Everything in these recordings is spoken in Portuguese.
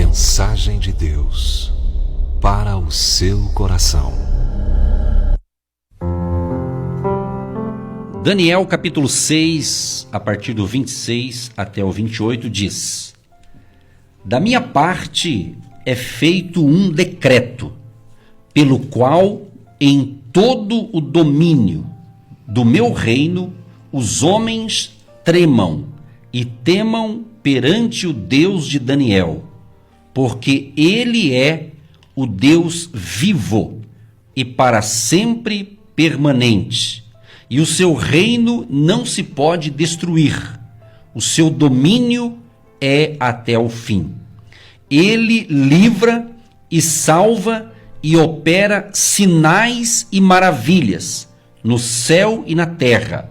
mensagem de Deus para o seu coração. Daniel capítulo 6, a partir do 26 até o 28 diz: Da minha parte é feito um decreto, pelo qual em todo o domínio do meu reino os homens tremam e temam perante o Deus de Daniel, porque ele é o Deus vivo e para sempre permanente, e o seu reino não se pode destruir, o seu domínio é até o fim. Ele livra e salva e opera sinais e maravilhas no céu e na terra.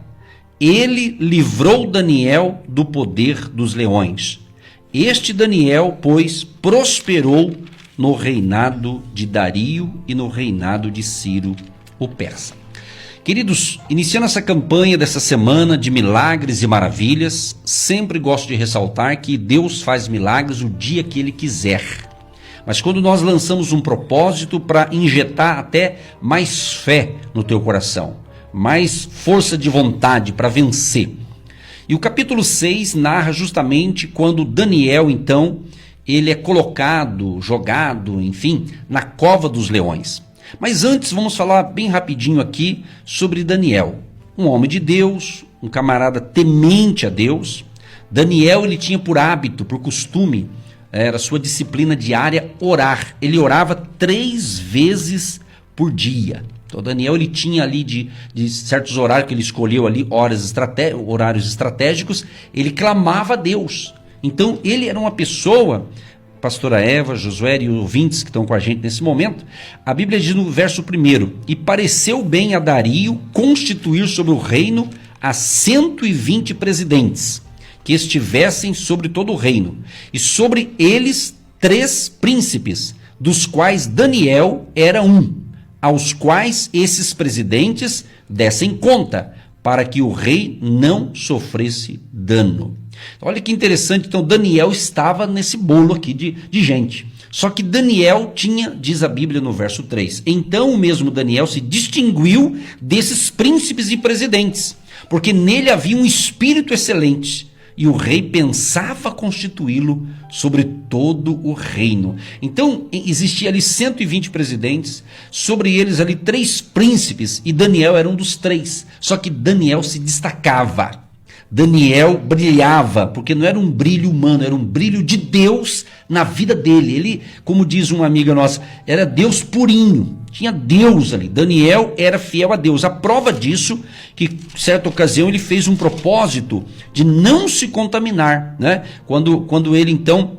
Ele livrou Daniel do poder dos leões. Este Daniel, pois, prosperou no reinado de Dario e no reinado de Ciro, o persa. Queridos, iniciando essa campanha dessa semana de milagres e maravilhas, sempre gosto de ressaltar que Deus faz milagres o dia que Ele quiser. Mas quando nós lançamos um propósito para injetar até mais fé no teu coração, mais força de vontade para vencer. E o capítulo 6 narra justamente quando Daniel, então, ele é colocado, jogado, enfim, na cova dos leões. Mas antes vamos falar bem rapidinho aqui sobre Daniel, um homem de Deus, um camarada temente a Deus. Daniel, ele tinha por hábito, por costume, era sua disciplina diária orar. Ele orava 3 vezes por dia. Então Daniel, ele tinha ali de certos horários que ele escolheu ali, horários estratégicos, ele clamava a Deus. Então ele era uma pessoa, pastora Eva, Josué e ouvintes que estão com a gente nesse momento, a Bíblia diz no verso 1: E pareceu bem a Dario constituir sobre o reino a 120 presidentes, que estivessem sobre todo o reino, e sobre eles 3 príncipes, dos quais Daniel era um, aos quais esses presidentes dessem conta, para que o rei não sofresse dano. Olha que interessante, então Daniel estava nesse bolo aqui de gente. Só que Daniel tinha, diz a Bíblia no verso 3, então o mesmo Daniel se distinguiu desses príncipes e presidentes, porque nele havia um espírito excelente, e o rei pensava constituí-lo sobre todo o reino. Então, existia ali 120 presidentes, sobre eles ali 3 príncipes, e Daniel era um dos 3. Só que Daniel se destacava. Daniel brilhava, porque não era um brilho humano, era um brilho de Deus na vida dele. Ele, como diz uma amiga nossa, era Deus purinho, tinha Deus ali. Daniel era fiel a Deus. A prova disso, que certa ocasião ele fez um propósito de não se contaminar, né? Quando ele então,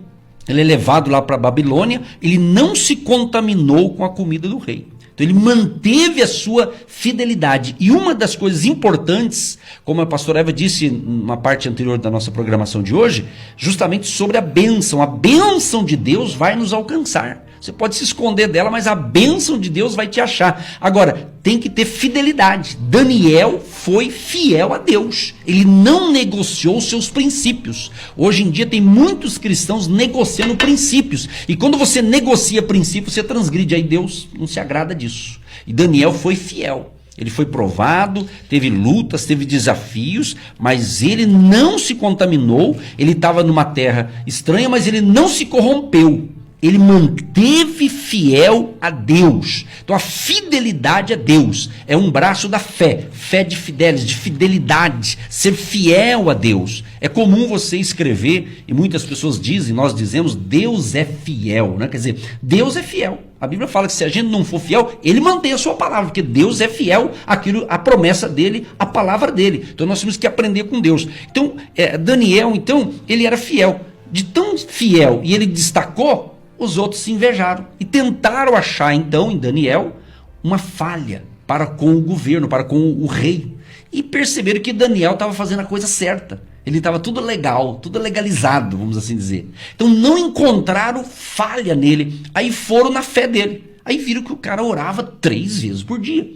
ele é levado lá para a Babilônia, ele não se contaminou com a comida do rei. Então ele manteve a sua fidelidade. E uma das coisas importantes, como a pastora Eva disse numa parte anterior da nossa programação de hoje, justamente sobre a bênção de Deus vai nos alcançar. Você pode se esconder dela, mas a bênção de Deus vai te achar. Agora, tem que ter fidelidade. Daniel foi fiel a Deus. Ele não negociou seus princípios. Hoje em dia tem muitos cristãos negociando princípios. E quando você negocia princípios, você transgride. Aí Deus não se agrada disso. E Daniel foi fiel. Ele foi provado, teve lutas, teve desafios, mas ele não se contaminou. Ele estava numa terra estranha, mas ele não se corrompeu. Ele manteve fiel a Deus. Então a fidelidade a Deus é um braço da fé. Fé de fidelidade, ser fiel a Deus. É comum você escrever, e muitas pessoas dizem, nós dizemos, Deus é fiel, né? Quer dizer, Deus é fiel. A Bíblia fala que se a gente não for fiel, Ele mantém a sua palavra, porque Deus é fiel àquilo, à promessa dele, à palavra dele. Então nós temos que aprender com Deus. Então, Daniel, então, ele era fiel. De tão fiel, e ele destacou, os outros se invejaram e tentaram achar então em Daniel uma falha para com o governo, para com o rei, e perceberam que Daniel estava fazendo a coisa certa. Ele estava tudo legal, tudo legalizado, vamos assim dizer. Então não encontraram falha nele, aí foram na fé dele. Aí viram que o cara orava 3 vezes por dia.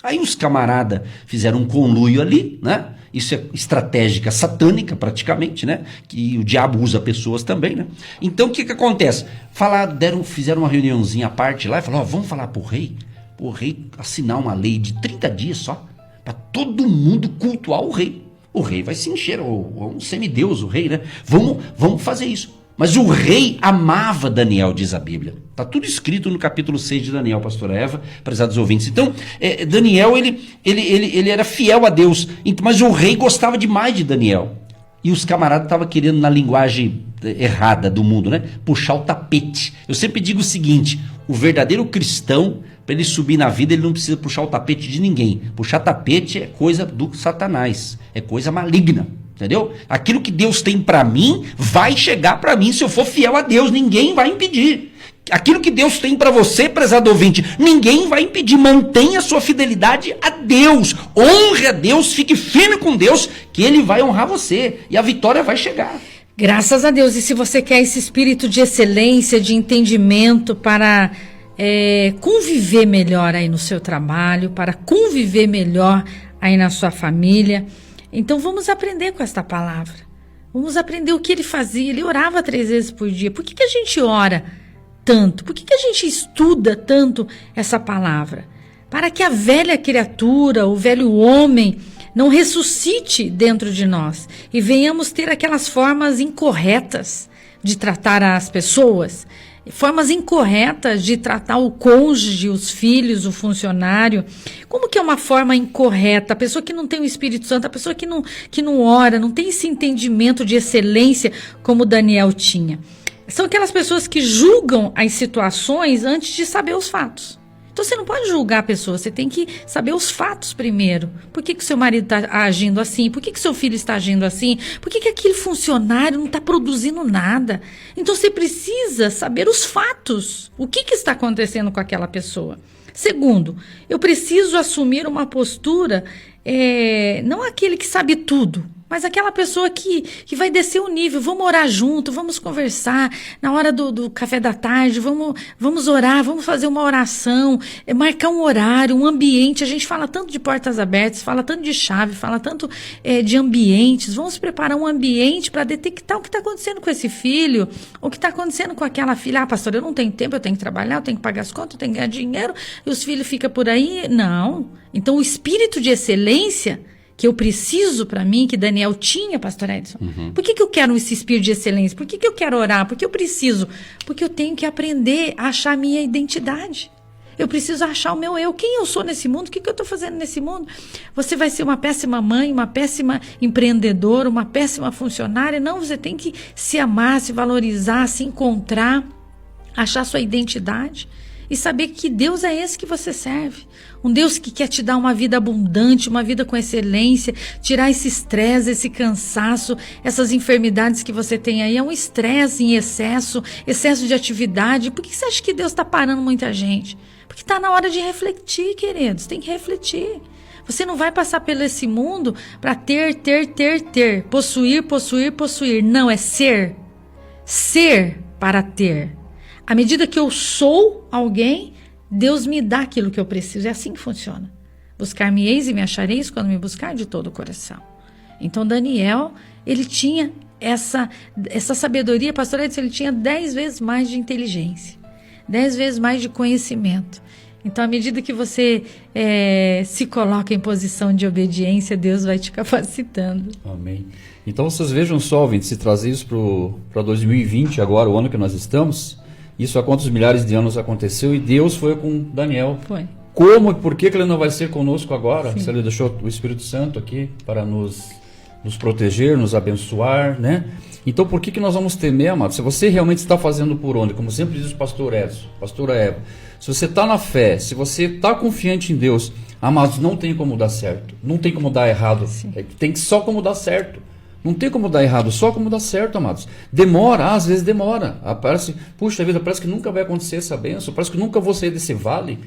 Aí os camaradas fizeram um conluio ali, né? Isso é estratégia satânica praticamente, né? Que o diabo usa pessoas também, né? Então o que acontece? Fizeram uma reuniãozinha à parte lá e falaram, vamos falar pro rei assinar uma lei de 30 dias só, para todo mundo cultuar o rei. O rei vai se encher, ou um semideus, o rei, né? Vamos fazer isso. Mas o rei amava Daniel, diz a Bíblia. Está tudo escrito no capítulo 6 de Daniel, pastora Eva, prezados ouvintes. Então, Daniel, ele era fiel a Deus, mas o rei gostava demais de Daniel. E os camaradas estavam querendo, na linguagem errada do mundo, né? Puxar o tapete. Eu sempre digo o seguinte, o verdadeiro cristão, para ele subir na vida, ele não precisa puxar o tapete de ninguém. Puxar tapete é coisa do Satanás, é coisa maligna. Entendeu? Aquilo que Deus tem para mim vai chegar para mim se eu for fiel a Deus, ninguém vai impedir. Aquilo que Deus tem para você, prezado ouvinte, ninguém vai impedir. Mantenha a sua fidelidade a Deus, honre a Deus, fique firme com Deus, que Ele vai honrar você e a vitória vai chegar. Graças a Deus. E se você quer esse espírito de excelência, de entendimento para conviver melhor aí no seu trabalho, para conviver melhor aí na sua família, então vamos aprender com esta palavra. Vamos aprender o que ele fazia. Ele orava 3 vezes por dia. Por que a gente ora tanto? Por que a gente estuda tanto essa palavra? Para que a velha criatura, o velho homem, não ressuscite dentro de nós e venhamos ter aquelas formas incorretas de tratar as pessoas, formas incorretas de tratar o cônjuge, os filhos, o funcionário. Como que é uma forma incorreta? A pessoa que não tem o Espírito Santo, a pessoa que não ora, não tem esse entendimento de excelência como Daniel tinha. São aquelas pessoas que julgam as situações antes de saber os fatos. Então você não pode julgar a pessoa, você tem que saber os fatos primeiro. Por que o seu marido está agindo assim? Por que seu filho está agindo assim? Por que aquele funcionário não está produzindo nada? Então você precisa saber os fatos. O que está acontecendo com aquela pessoa? Segundo, eu preciso assumir uma postura, não aquele que sabe tudo, mas aquela pessoa que vai descer o nível. Vamos orar junto, vamos conversar na hora do café da tarde, vamos orar, vamos fazer uma oração, marcar um horário, um ambiente. A gente fala tanto de portas abertas, fala tanto de chave, fala tanto de ambientes. Vamos preparar um ambiente para detectar o que está acontecendo com esse filho, o que está acontecendo com aquela filha. Ah, pastor, eu não tenho tempo, eu tenho que trabalhar, eu tenho que pagar as contas, eu tenho que ganhar dinheiro, e os filhos ficam por aí. Não. Então o espírito de excelência que eu preciso para mim, que Daniel tinha, pastor Edson. Por que eu quero esse espírito de excelência? Por que eu quero orar? Por que eu preciso? Porque eu tenho que aprender a achar a minha identidade. Eu preciso achar o meu eu. Quem eu sou nesse mundo? O que eu estou fazendo nesse mundo? Você vai ser uma péssima mãe, uma péssima empreendedora, uma péssima funcionária? Não, você tem que se amar, se valorizar, se encontrar, achar sua identidade e saber que Deus é esse que você serve. Um Deus que quer te dar uma vida abundante, uma vida com excelência, tirar esse estresse, esse cansaço, essas enfermidades que você tem aí. É um estresse em excesso de atividade. Por que você acha que Deus está parando muita gente? Porque está na hora de refletir, queridos. Tem que refletir. Você não vai passar por esse mundo para ter. Possuir. Não, é ser. Ser para ter. À medida que eu sou alguém, Deus me dá aquilo que eu preciso. É assim que funciona. Buscar-me-eis e me achareis quando me buscar de todo o coração. Então Daniel, ele tinha essa sabedoria, pastor Edson, ele tinha 10 vezes mais de inteligência, 10 vezes mais de conhecimento. Então, à medida que você se coloca em posição de obediência, Deus vai te capacitando. Amém. Então, vocês vejam só, ouvintes, se trazer isso para 2020, agora, o ano que nós estamos. Isso há quantos milhares de anos aconteceu e Deus foi com Daniel. Foi. Como e por que ele não vai ser conosco agora? Sim. Se ele deixou o Espírito Santo aqui para nos proteger, nos abençoar, né? Então por que nós vamos temer, amado? Se você realmente está fazendo por onde, como sempre diz o pastor Edson, pastora Eva, se você está na fé, se você está confiante em Deus, amados, não tem como dar certo, não tem como dar errado, tem só como dar certo. Não tem como dar errado, só como dar certo, amados. Demora, às vezes demora. Parece, puxa vida, parece que nunca vai acontecer essa bênção, parece que nunca vou sair desse vale.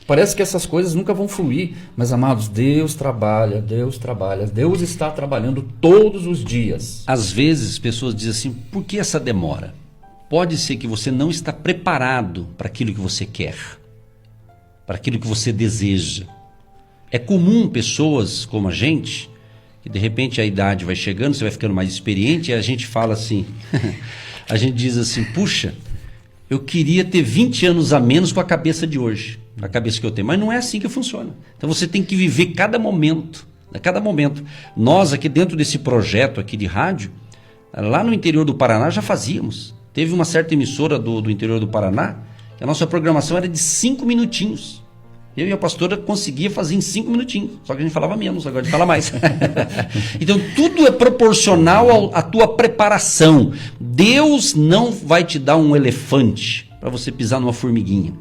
Parece que essas coisas nunca vão fluir. Mas, amados, Deus trabalha, Deus está trabalhando todos os dias. Às vezes, pessoas dizem assim, por que essa demora? Pode ser que você não está preparado para aquilo que você quer, para aquilo que você deseja. É comum pessoas como a gente, que de repente a idade vai chegando, você vai ficando mais experiente, e a gente fala assim, a gente diz assim, puxa, eu queria ter 20 anos a menos com a cabeça de hoje, a cabeça que eu tenho, mas não é assim que funciona. Então você tem que viver cada momento, cada momento. Nós aqui dentro desse projeto aqui de rádio, lá no interior do Paraná já fazíamos. Teve uma certa emissora do interior do Paraná, que a nossa programação era de 5 minutinhos. Eu e a pastora conseguia fazer em 5 minutinhos, só que a gente falava menos, agora a gente fala mais. Então tudo é proporcional à tua preparação. Deus não vai te dar um elefante para você pisar numa formiguinha.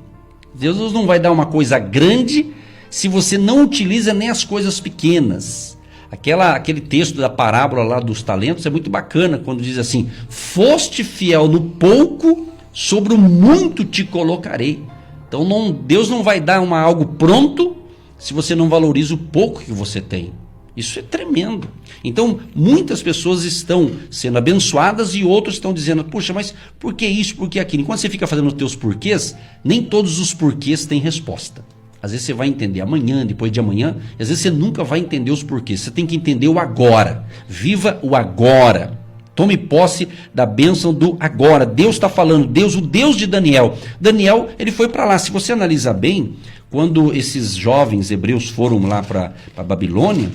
Deus não vai dar uma coisa grande se você não utiliza nem as coisas pequenas. Aquele texto da parábola lá dos talentos é muito bacana, quando diz assim, foste fiel no pouco, sobre o muito te colocarei. Então Deus não vai dar algo pronto se você não valoriza o pouco que você tem. Isso é tremendo. Então muitas pessoas estão sendo abençoadas e outros estão dizendo, puxa, mas por que isso, por que aquilo? Enquanto você fica fazendo os teus porquês, nem todos os porquês têm resposta. Às vezes você vai entender amanhã, depois de amanhã, e às vezes você nunca vai entender os porquês. Você tem que entender o agora. Viva o agora. Tome posse da bênção do agora. Deus está falando, o Deus de Daniel. Daniel, ele foi para lá. Se você analisar bem, quando esses jovens hebreus foram lá para a Babilônia,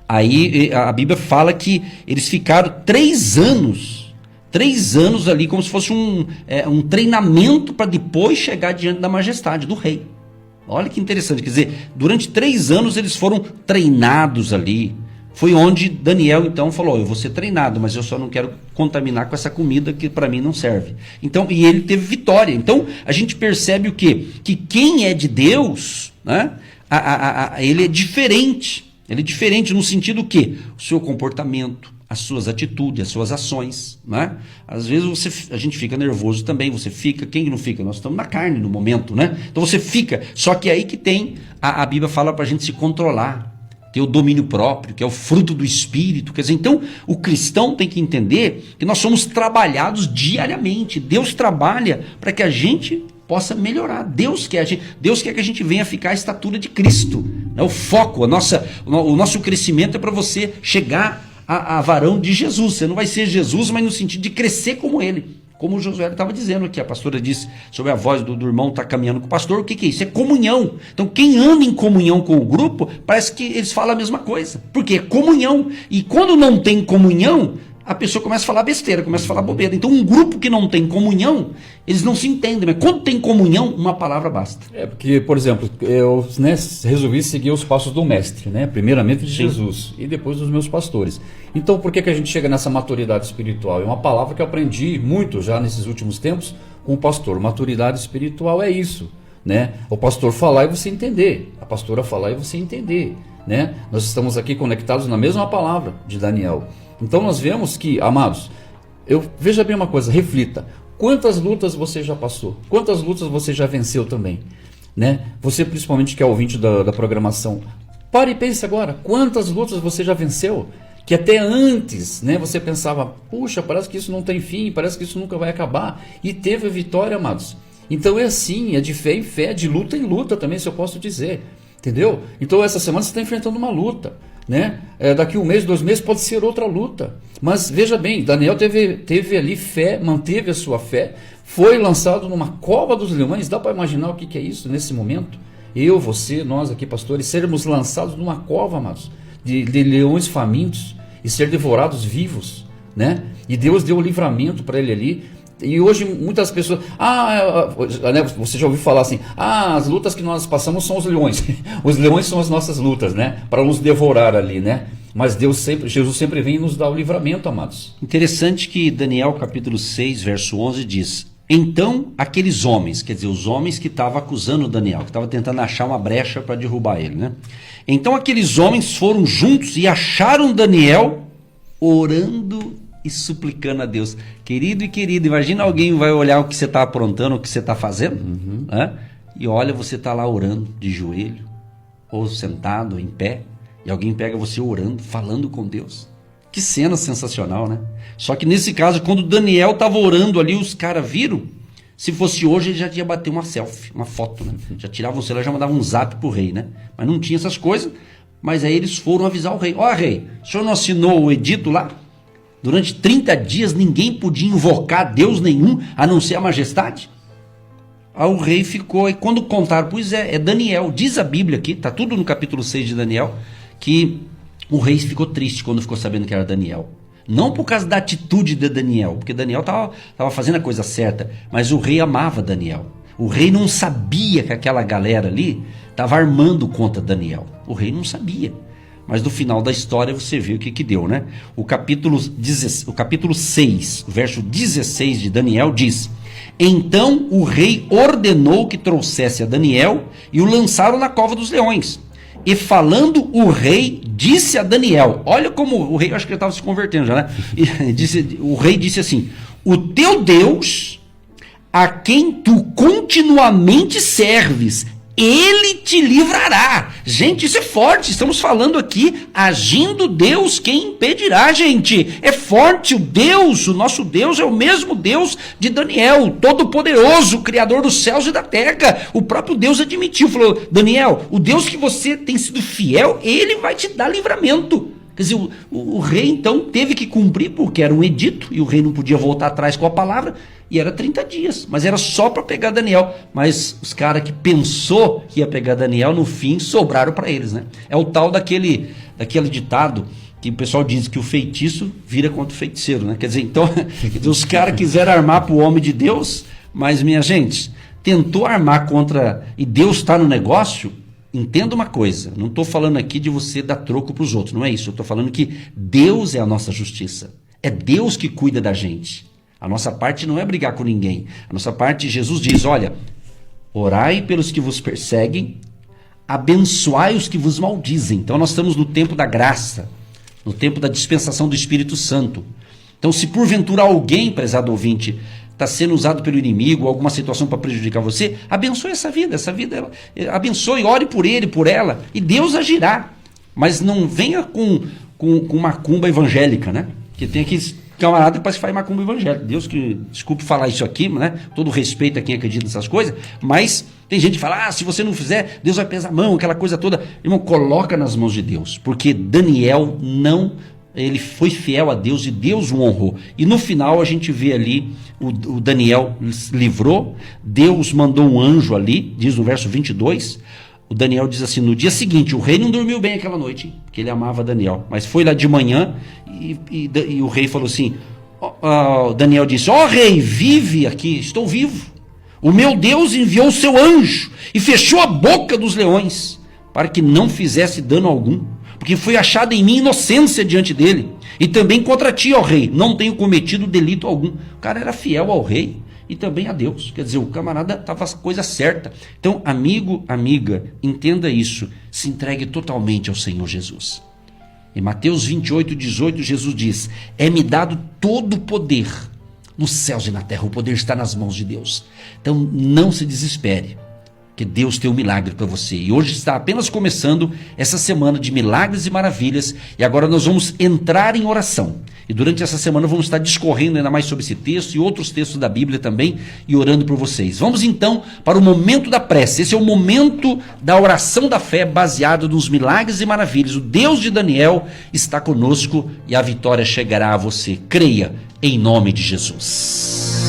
aí a Bíblia fala que eles ficaram 3 anos. 3 anos ali, como se fosse um treinamento para depois chegar diante da majestade do rei. Olha que interessante, quer dizer, durante 3 anos eles foram treinados ali. Foi onde Daniel então falou, eu vou ser treinado, mas eu só não quero contaminar com essa comida que para mim não serve. Então, e ele teve vitória. Então a gente percebe o quê? Que quem é de Deus, né, ele é diferente. Ele é diferente no sentido que o seu comportamento, as suas atitudes, as suas ações, né? Às vezes a gente fica nervoso também, você fica, quem não fica? Nós estamos na carne no momento, né? Então você fica, só que é aí que tem, a Bíblia fala para a gente se controlar, ter o domínio próprio, que é o fruto do Espírito, quer dizer, então o cristão tem que entender que nós somos trabalhados diariamente, Deus trabalha para que a gente possa melhorar, Deus quer que a gente venha ficar à estatura de Cristo, né? O foco, o nosso crescimento é para você chegar a varão de Jesus. Você não vai ser Jesus, mas no sentido de crescer como ele. Como o Josué estava dizendo aqui, a pastora disse sobre a voz do irmão estar caminhando com o pastor. O que é isso? É comunhão. Então quem anda em comunhão com o grupo, parece que eles falam a mesma coisa. Porque é comunhão. E quando não tem comunhão, a pessoa começa a falar besteira, começa a falar bobeira. Então um grupo que não tem comunhão, eles não se entendem. Mas quando tem comunhão, uma palavra basta. Porque, por exemplo, eu resolvi seguir os passos do mestre, né? Primeiramente de Jesus e depois dos meus pastores. Então por que a gente chega nessa maturidade espiritual? É uma palavra que eu aprendi muito já nesses últimos tempos com o pastor. Maturidade espiritual é isso, né? O pastor falar e você entender, a pastora falar e você entender, né? Nós estamos aqui conectados na mesma palavra de Daniel. Então nós vemos que, amados, veja bem uma coisa, reflita. Quantas lutas você já passou? Quantas lutas você já venceu também? Né? Você principalmente que é ouvinte da programação, pare e pense agora, quantas lutas você já venceu? Que até antes, né, você pensava, puxa, parece que isso não tem fim, parece que isso nunca vai acabar. E teve a vitória, amados. Então é assim, é de fé em fé, de luta em luta também, se eu posso dizer. Entendeu? Então essa semana você está enfrentando uma luta, né? Daqui 1 mês, 2 meses pode ser outra luta. Mas veja bem, Daniel teve ali fé, manteve a sua fé, foi lançado numa cova dos leões. Dá para imaginar o que é isso nesse momento? Eu, você, nós aqui pastores, sermos lançados numa cova, amados, de leões famintos e ser devorados vivos, né? E Deus deu o livramento para ele ali. E hoje muitas pessoas, né, você já ouviu falar assim, as lutas que nós passamos são os leões. Os leões são as nossas lutas, né? Para nos devorar ali, né? Mas Jesus sempre vem nos dar o livramento, amados. Interessante que Daniel capítulo 6, verso 11 diz, então aqueles homens, quer dizer, os homens que estavam acusando Daniel, que estavam tentando achar uma brecha para derrubar ele, né? Então aqueles homens foram juntos e acharam Daniel orando e suplicando a Deus. Querido e querida, imagina alguém vai olhar o que você está aprontando, o que você está fazendo, né? E olha, você está lá orando de joelho, ou sentado, ou em pé, e alguém pega você orando, falando com Deus. Que cena sensacional, né? Só que nesse caso, quando Daniel estava orando ali, os caras viram, Se fosse hoje, ele já ia bater uma selfie, uma foto, né? Já tirava o celular, já mandava um zap pro rei, né? Mas não tinha essas coisas, mas aí eles foram avisar o rei. Ó, rei, o senhor não assinou o edito lá? Durante 30 dias ninguém podia invocar Deus nenhum, a não ser a majestade? Aí o rei ficou, e quando contaram, pois é Daniel, diz a Bíblia aqui, tá tudo no capítulo 6 de Daniel, que o rei ficou triste quando ficou sabendo que era Daniel. Não por causa da atitude de Daniel, porque Daniel estava fazendo a coisa certa, mas o rei amava Daniel. O rei não sabia que aquela galera ali estava armando contra Daniel. O rei não sabia. Mas no final da história você vê o que deu, né? O capítulo 6, verso 16 de Daniel diz: então o rei ordenou que trouxesse a Daniel e o lançaram na cova dos leões. E falando o rei, disse a Daniel, olha como o rei, acho que ele estava se convertendo já, né? O rei disse assim: o teu Deus, a quem tu continuamente serves, ele te livrará. Gente, isso é forte, estamos falando aqui, agindo Deus, quem impedirá, gente? É forte, o nosso Deus é o mesmo Deus de Daniel, todo-poderoso, criador dos céus e da terra. O próprio Deus admitiu, falou: Daniel, o Deus que você tem sido fiel, ele vai te dar livramento. Quer dizer, o rei então teve que cumprir, porque era um edito, e o rei não podia voltar atrás com a palavra, e era 30 dias, mas era só para pegar Daniel. Mas os caras que pensou que ia pegar Daniel, no fim, sobraram para eles, né? É o tal daquele ditado que o pessoal diz que o feitiço vira contra o feiticeiro, né? Quer dizer, então, os caras quiseram armar para o homem de Deus, mas, minha gente, tentou armar contra, e Deus está no negócio. Entenda uma coisa, não estou falando aqui de você dar troco para os outros, não é isso. Eu estou falando que Deus é a nossa justiça. É Deus que cuida da gente. A nossa parte não é brigar com ninguém. A nossa parte, Jesus diz, olha, orai pelos que vos perseguem, abençoai os que vos maldizem. Então nós estamos no tempo da graça, no tempo da dispensação do Espírito Santo. Então se porventura alguém, prezado ouvinte, está sendo usado pelo inimigo, alguma situação para prejudicar você, abençoe essa vida abençoe, ore por ele, por ela, e Deus agirá. Mas não venha com macumba evangélica, né? Que tem aqueles camarada que parece que faz macumba evangélica. Deus que, desculpe falar isso aqui, né? Todo respeito a quem acredita nessas coisas, mas tem gente que fala, se você não fizer, Deus vai pesar a mão, aquela coisa toda. Irmão, coloca nas mãos de Deus, porque Daniel ele foi fiel a Deus e Deus o honrou. E no final a gente vê ali, o Daniel livrou, Deus mandou um anjo ali, diz no verso 22, o Daniel diz assim, no dia seguinte, o rei não dormiu bem aquela noite, hein, porque ele amava Daniel, mas foi lá de manhã e o rei falou assim, Daniel disse, rei, vive aqui, estou vivo. O meu Deus enviou o seu anjo e fechou a boca dos leões, para que não fizesse dano algum, porque foi achada em mim inocência diante dele, e também contra ti, ó rei, não tenho cometido delito algum. O cara era fiel ao rei e também a Deus, quer dizer, o camarada estava a coisa certa. Então, amigo, amiga, entenda isso, se entregue totalmente ao Senhor Jesus. Em Mateus 28, 18, Jesus diz, é-me dado todo o poder nos céus e na terra, o poder está nas mãos de Deus. Então, não se desespere, que Deus tem um milagre para você. E hoje está apenas começando essa semana de milagres e maravilhas. E agora nós vamos entrar em oração. E durante essa semana vamos estar discorrendo ainda mais sobre esse texto e outros textos da Bíblia também e orando por vocês. Vamos então para o momento da prece. Esse é o momento da oração da fé baseado nos milagres e maravilhas. O Deus de Daniel está conosco e a vitória chegará a você. Creia em nome de Jesus.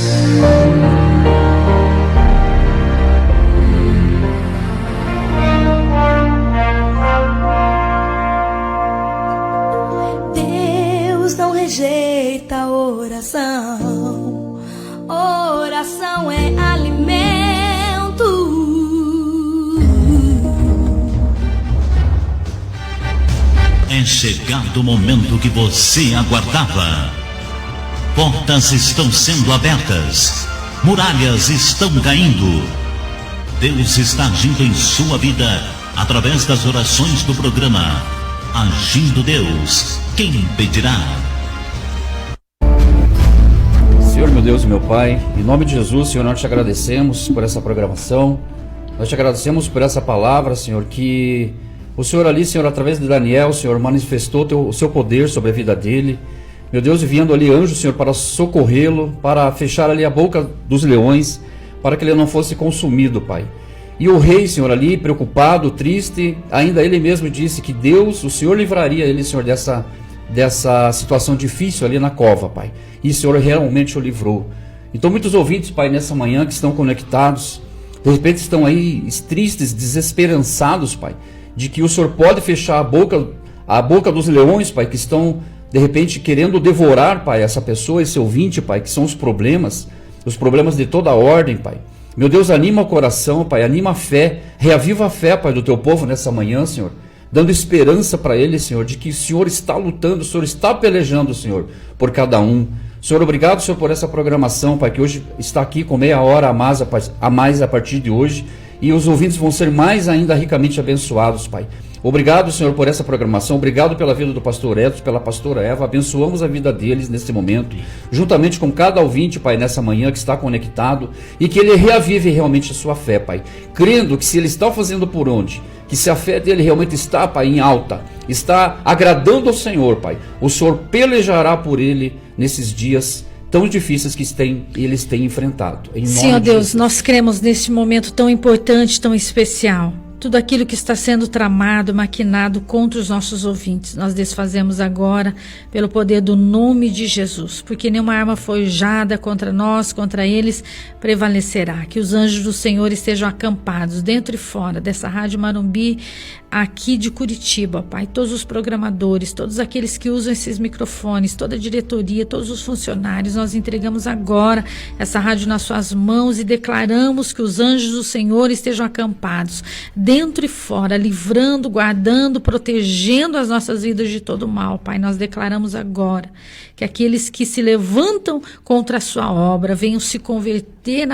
Rejeita a oração, oração é alimento. É chegado o momento que você aguardava. Portas estão sendo abertas, muralhas estão caindo. Deus está agindo em sua vida através das orações do programa Agindo Deus, quem impedirá? Senhor, meu Deus e meu Pai, em nome de Jesus, Senhor, nós te agradecemos por essa programação, nós te agradecemos por essa palavra, Senhor, que o Senhor ali, Senhor, através de Daniel, Senhor, manifestou o seu poder sobre a vida dele, meu Deus, enviando ali anjos, Senhor, para socorrê-lo, para fechar ali a boca dos leões, para que ele não fosse consumido, Pai. E o rei, Senhor, ali preocupado, triste, ainda ele mesmo disse que Deus, o Senhor livraria ele, Senhor, dessa situação difícil ali na cova, Pai. E o Senhor realmente o livrou. Então muitos ouvintes, Pai, nessa manhã que estão conectados, de repente estão aí tristes, desesperançados, Pai, de que o Senhor pode fechar a boca dos leões, Pai, que estão de repente querendo devorar, Pai, essa pessoa, esse ouvinte, Pai, que são os problemas de toda a ordem, Pai. Meu Deus, anima o coração, Pai, anima a fé, reaviva a fé, Pai, do teu povo nessa manhã, Senhor, dando esperança para ele, Senhor, de que o Senhor está lutando, o Senhor está pelejando, Senhor, por cada um. Senhor, obrigado, Senhor, por essa programação, Pai, que hoje está aqui com meia hora a mais a partir de hoje, e os ouvintes vão ser mais ainda ricamente abençoados, Pai. Obrigado, Senhor, por essa programação, obrigado pela vida do pastor Edson, pela pastora Eva, abençoamos a vida deles nesse momento, juntamente com cada ouvinte, Pai, nessa manhã que está conectado, e que ele reavive realmente a sua fé, Pai, crendo que se ele está fazendo por onde, que se a fé dele realmente está, Pai, em alta, está agradando ao Senhor, Pai, o Senhor pelejará por ele nesses dias tão difíceis que eles têm enfrentado. Senhor Deus, nós cremos neste momento tão importante, tão especial. Tudo aquilo que está sendo tramado, maquinado contra os nossos ouvintes, nós desfazemos agora pelo poder do nome de Jesus, porque nenhuma arma forjada contra nós, contra eles, prevalecerá. Que os anjos do Senhor estejam acampados dentro e fora dessa Rádio Morumbi, aqui de Curitiba, Pai, todos os programadores, todos aqueles que usam esses microfones, toda a diretoria, todos os funcionários, nós entregamos agora essa rádio nas suas mãos e declaramos que os anjos do Senhor estejam acampados dentro e fora, livrando, guardando, protegendo as nossas vidas de todo mal, Pai. Nós declaramos agora que aqueles que se levantam contra a sua obra venham se converter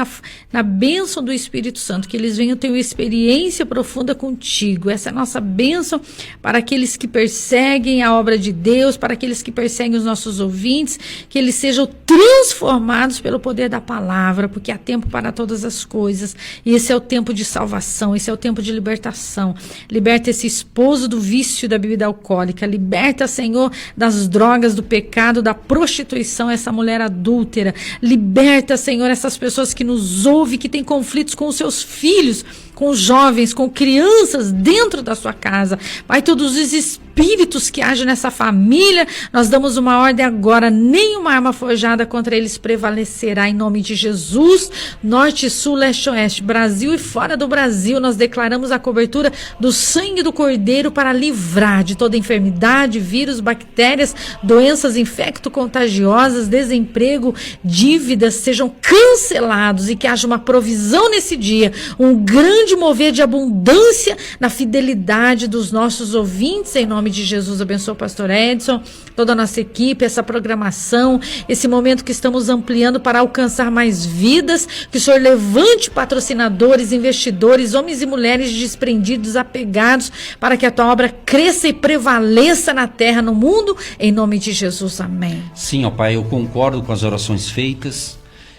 na bênção do Espírito Santo, que eles venham ter uma experiência profunda contigo. Essa é a nossa bênção para aqueles que perseguem a obra de Deus, para aqueles que perseguem os nossos ouvintes, que eles sejam transformados pelo poder da palavra, porque há tempo para todas as coisas, e esse é o tempo de salvação, esse é o tempo de libertação. Liberta esse esposo do vício da bebida alcoólica, liberta, Senhor, das drogas, do pecado, da prostituição, essa mulher adúltera, liberta, Senhor, essas pessoas que nos ouvem, que têm conflitos com os seus filhos, com jovens, com crianças dentro da sua casa. Pai, todos os espíritos que agem nessa família, nós damos uma ordem agora, nenhuma arma forjada contra eles prevalecerá em nome de Jesus. Norte, sul, leste, oeste, Brasil e fora do Brasil, nós declaramos a cobertura do sangue do Cordeiro para livrar de toda enfermidade, vírus, bactérias, doenças infecto-contagiosas, desemprego, dívidas sejam cancelados e que haja uma provisão nesse dia, um grande mover de abundância na fidelidade dos nossos ouvintes, em nome de Jesus. Abençoa o pastor Edson, toda a nossa equipe, essa programação, esse momento que estamos ampliando para alcançar mais vidas, que o Senhor levante patrocinadores, investidores, homens e mulheres desprendidos, apegados, para que a tua obra cresça e prevaleça na terra, no mundo, em nome de Jesus, amém. Sim, ó Pai, eu concordo com as orações feitas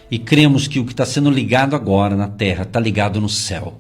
e cremos que o que está sendo ligado agora na terra está ligado no céu.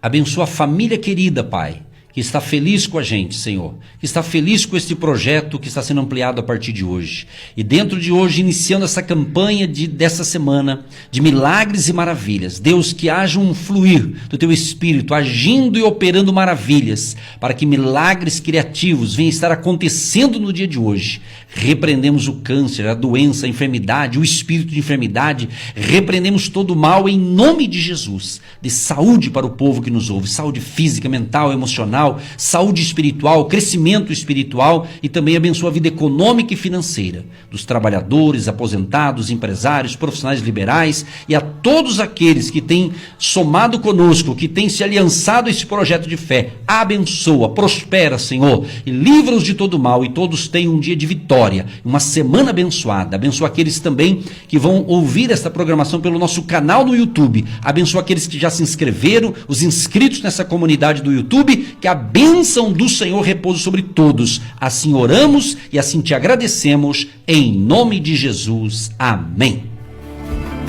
Abençoa a família querida, Pai, que está feliz com a gente, Senhor, que está feliz com este projeto que está sendo ampliado a partir de hoje. E dentro de hoje, iniciando essa campanha dessa semana de milagres e maravilhas, Deus, que haja um fluir do Teu Espírito, agindo e operando maravilhas, para que milagres criativos venham estar acontecendo no dia de hoje. Repreendemos o câncer, a doença, a enfermidade, o espírito de enfermidade, repreendemos todo o mal em nome de Jesus. De saúde para o povo que nos ouve, saúde física, mental, emocional, saúde espiritual, crescimento espiritual, e também abençoa a vida econômica e financeira dos trabalhadores, aposentados, empresários, profissionais liberais e a todos aqueles que têm somado conosco, que têm se aliançado a esse projeto de fé. Abençoa, prospera, Senhor, e livra-os de todo mal, e todos tenham um dia de vitória, uma semana abençoada. Abençoa aqueles também que vão ouvir esta programação pelo nosso canal no YouTube. Abençoa aqueles que já se inscreveram, os inscritos nessa comunidade do YouTube, que a bênção do Senhor repousa sobre todos. Assim oramos e assim te agradecemos, em nome de Jesus. Amém.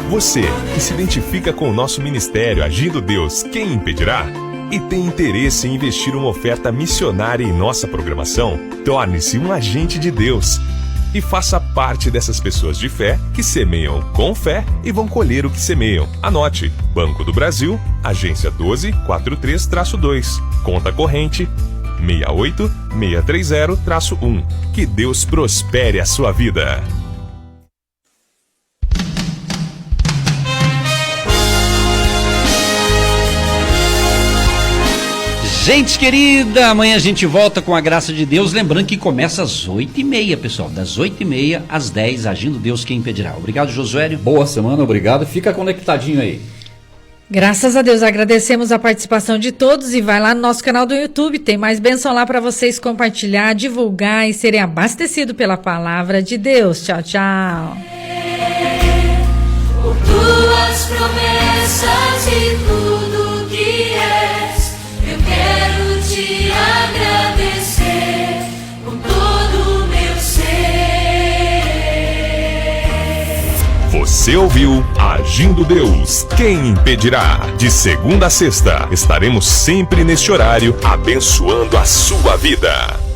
Você que se identifica com o nosso ministério Agindo Deus, quem impedirá? E tem interesse em investir uma oferta missionária em nossa programação? Torne-se um agente de Deus. e faça parte dessas pessoas de fé que semeiam com fé e vão colher o que semeiam. Anote: Banco do Brasil, agência 1243-2, conta corrente 68630-1. Que Deus prospere a sua vida. Gente querida, amanhã a gente volta com a graça de Deus. Lembrando que começa às 8h30, pessoal. Das 8h30 às 10, agindo Deus quem impedirá. Obrigado, Josué. Boa semana, obrigado. Fica conectadinho aí. Graças a Deus, agradecemos a participação de todos e vai lá no nosso canal do YouTube, tem mais bênção lá para vocês compartilhar, divulgar e serem abastecidos pela palavra de Deus. Tchau, tchau. Por tuas promessas e tudo que és, eu quero te agradecer com todo o meu ser. Você ouviu Agindo Deus, quem impedirá? De segunda a sexta, estaremos sempre neste horário, abençoando a sua vida.